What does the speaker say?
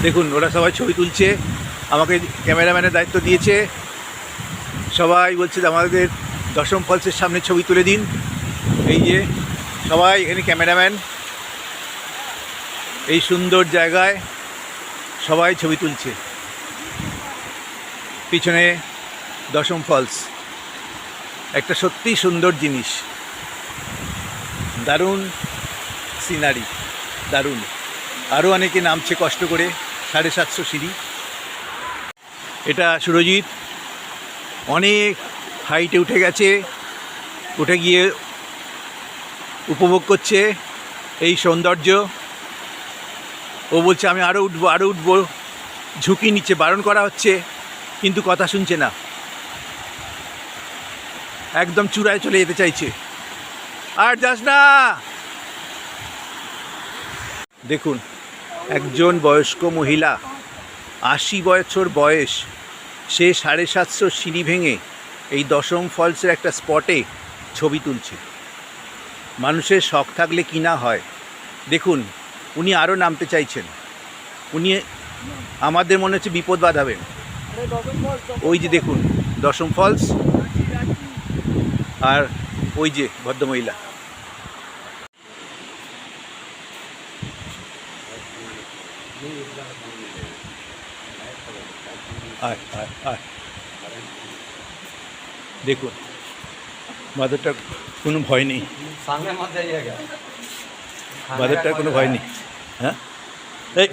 দেখুন ওরা সবাই ছবি তুলছে, আমাকে ক্যামেরাম্যানের দায়িত্ব দিয়েছে। সবাই বলছে যে আমাদের দশম ফলসের সামনে ছবি তুলে দিন। এই যে সবাই এখানে ক্যামেরাম্যান, এই সুন্দর জায়গায় সবাই ছবি তুলছে। পিছনে দশম ফলস, একটা সত্যিই সুন্দর জিনিস, দারুণ সিনারি, দারুণ। আরও অনেকে নামছে কষ্ট করে, 750 সিঁড়ি। এটা সুরজিৎ অনেক হাইটে উঠে গেছে, উঠে গিয়ে উপভোগ করছে এই সৌন্দর্য। ও বলছে আমি আরও উঠবো, আরও উঠবো, ঝুঁকি নিচ্ছে, বারণ করা হচ্ছে কিন্তু কথা শুনছে না, একদম চূড়ায় চলে যেতে চাইছে। আর যাস না। দেখুন একজন বয়স্ক মহিলা, 80 বছর বয়স, সে 750 সিঁড়ি ভেঙে এই দশম ফলসের একটা স্পটে ছবি তুলছে। মানুষের শখ থাকলে কি না হয়। দেখুন উনি আরও নামতে চাইছেন, উনি আমাদের মনে হচ্ছে বিপদ বাঁধাবেন। ওই যে দেখুন দশম ফলস, আর ওই যে ভদ্রমহিলা। আয় আয় আয়, দেখুন মাদারটার কোনো ভয় নেই, মাদারটার কোনো ভয় নেই। হ্যাঁ এই